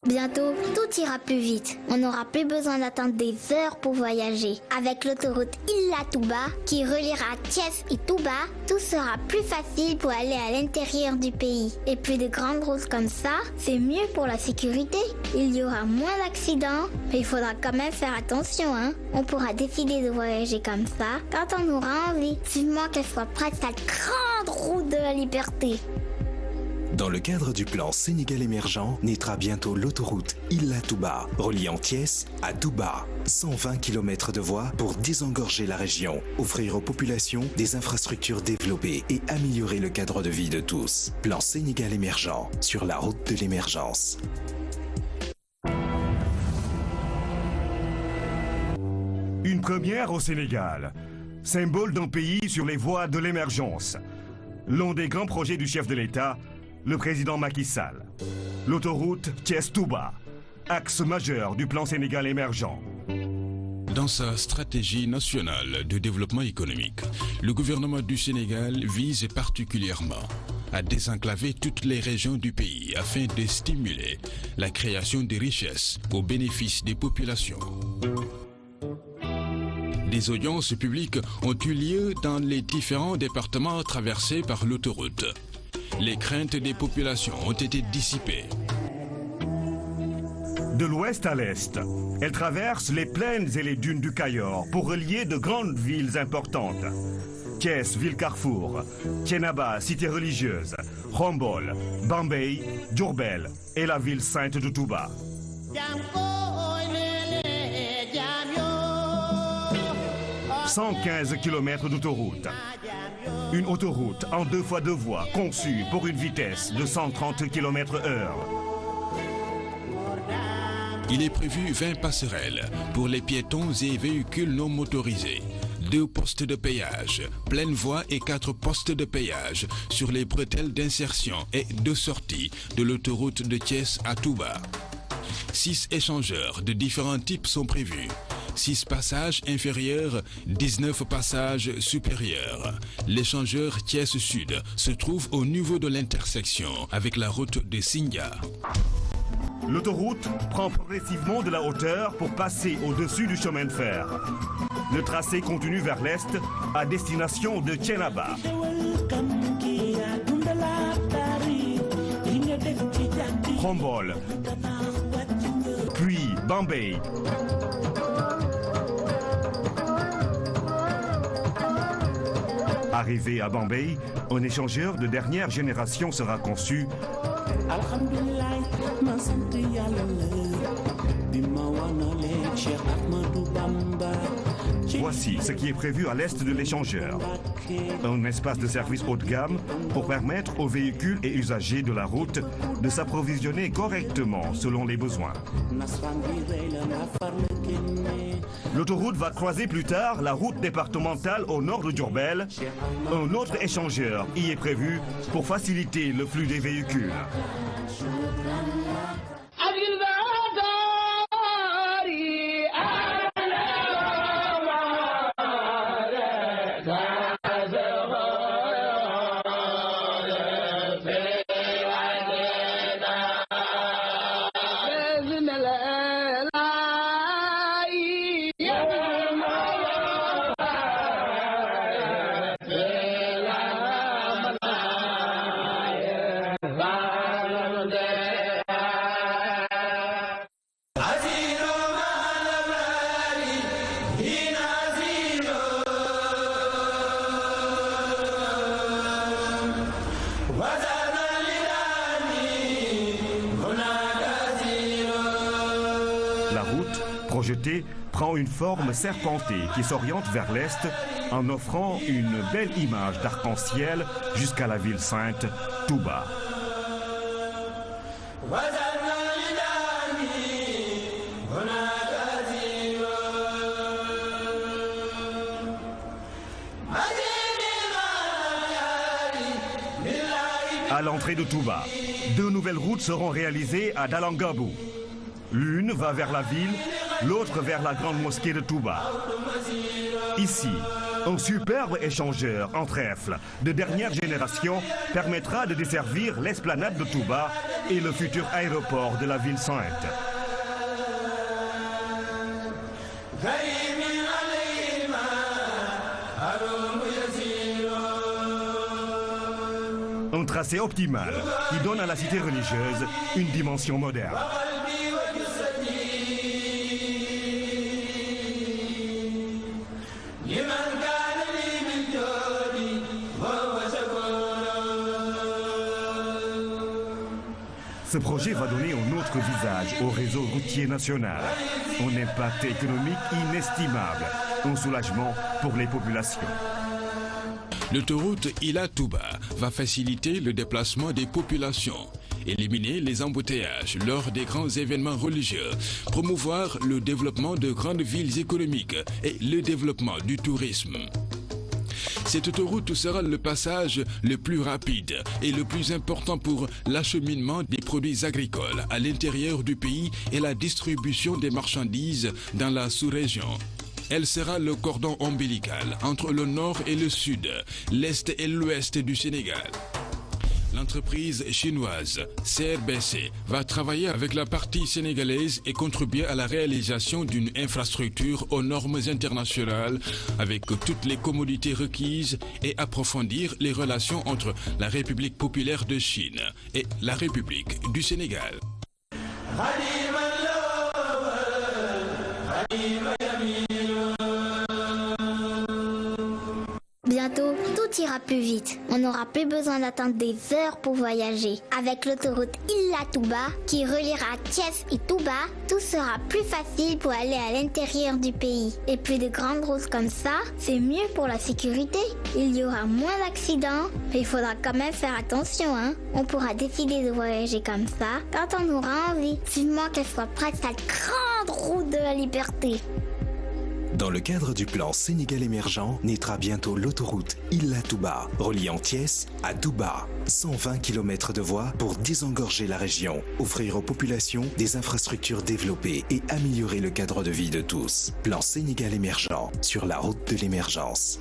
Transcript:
Bientôt, tout ira plus vite. On n'aura plus besoin d'attendre des heures pour voyager. Avec l'autoroute Ila-Touba, qui reliera Thiès et Touba, tout sera plus facile pour aller à l'intérieur du pays. Et plus de grandes routes comme ça, c'est mieux pour la sécurité. Il y aura moins d'accidents, mais il faudra quand même faire attention, hein. On pourra décider de voyager comme ça quand on aura envie. Vivement qu'elle soit prête, cette grande route de la liberté. Dans le cadre du plan Sénégal émergent, naîtra bientôt l'autoroute Ila-Touba, reliant Thiès à Touba. 120 km de voies pour désengorger la région, offrir aux populations des infrastructures développées et améliorer le cadre de vie de tous. Plan Sénégal émergent, sur la route de l'émergence. Une première au Sénégal, symbole d'un pays sur les voies de l'émergence. L'un des grands projets du chef de l'État, le président Macky Sall. L'autoroute Thiès-Touba, axe majeur du plan Sénégal émergent. Dans sa stratégie nationale de développement économique, le gouvernement du Sénégal vise particulièrement à désenclaver toutes les régions du pays afin de stimuler la création de richesses au bénéfice des populations. Des audiences publiques ont eu lieu dans les différents départements traversés par l'autoroute. Les craintes des populations ont été dissipées. De l'ouest à l'est, elle traverse les plaines et les dunes du Cayor pour relier de grandes villes importantes. Thiès, ville carrefour, Thiénaba, cité religieuse, Khombole, Bambey, Diourbel et la ville sainte de Touba. 115 km d'autoroute. Une autoroute en 2 fois 2 voies conçue pour une vitesse de 130 km/h. Il est prévu 20 passerelles pour les piétons et véhicules non motorisés, 2 postes de péage, pleine voie et 4 postes de péage sur les bretelles d'insertion et de sortie de l'autoroute de Thiès à Touba. 6 échangeurs de différents types sont prévus. 6 passages inférieurs, 19 passages supérieurs. L'échangeur Thiès Sud se trouve au niveau de l'intersection avec la route de Sindia. L'autoroute prend progressivement de la hauteur pour passer au-dessus du chemin de fer. Le tracé continue vers l'est à destination de Thiénaba. Khombole, puis Bambey. Arrivé à Bambey, un échangeur de dernière génération sera conçu. Voici ce qui est prévu à l'est de l'échangeur. Un espace de service haut de gamme pour permettre aux véhicules et usagers de la route de s'approvisionner correctement selon les besoins. L'autoroute va croiser plus tard la route départementale au nord de Diourbel. Un autre échangeur y est prévu pour faciliter le flux des véhicules. Prend une forme serpentée qui s'oriente vers l'est en offrant une belle image d'arc-en-ciel jusqu'à la ville sainte, Touba. À l'entrée de Touba, 2 nouvelles routes seront réalisées à Dalangabou. L'une va vers la ville, l'autre vers la grande mosquée de Touba. Ici, Un superbe échangeur en trèfle de dernière génération permettra de desservir l'esplanade de Touba et le futur aéroport de la ville sainte. Un tracé optimal qui donne à la cité religieuse une dimension moderne. Ce projet va donner un autre visage au réseau routier national, un impact économique inestimable, un soulagement pour les populations. L'autoroute Ila-Touba va faciliter le déplacement des populations, éliminer les embouteillages lors des grands événements religieux, promouvoir le développement de grandes villes économiques et le développement du tourisme. Cette autoroute sera le passage le plus rapide et le plus important pour l'acheminement des produits agricoles à l'intérieur du pays et la distribution des marchandises dans la sous-région. Elle sera le cordon ombilical entre le nord et le sud, l'est et l'ouest du Sénégal. L'entreprise chinoise CRBC va travailler avec la partie sénégalaise et contribuer à la réalisation d'une infrastructure aux normes internationales avec toutes les commodités requises et approfondir les relations entre la République populaire de Chine et la République du Sénégal. Bientôt, tout ira plus vite. On n'aura plus besoin d'attendre des heures pour voyager. Avec l'autoroute Ila-Touba qui reliera Thiès et Touba, tout sera plus facile pour aller à l'intérieur du pays. Et plus de grandes routes comme ça, c'est mieux pour la sécurité. Il y aura moins d'accidents, mais il faudra quand même faire attention, hein. On pourra décider de voyager comme ça quand on aura envie. Vivement qu'elle soit prête, cette grande route de la liberté. Dans le cadre du plan Sénégal émergent, naîtra bientôt l'autoroute Ila-Touba, reliant Thiès à Touba. 120 km de voies pour désengorger la région, offrir aux populations des infrastructures développées et améliorer le cadre de vie de tous. Plan Sénégal émergent, sur la route de l'émergence.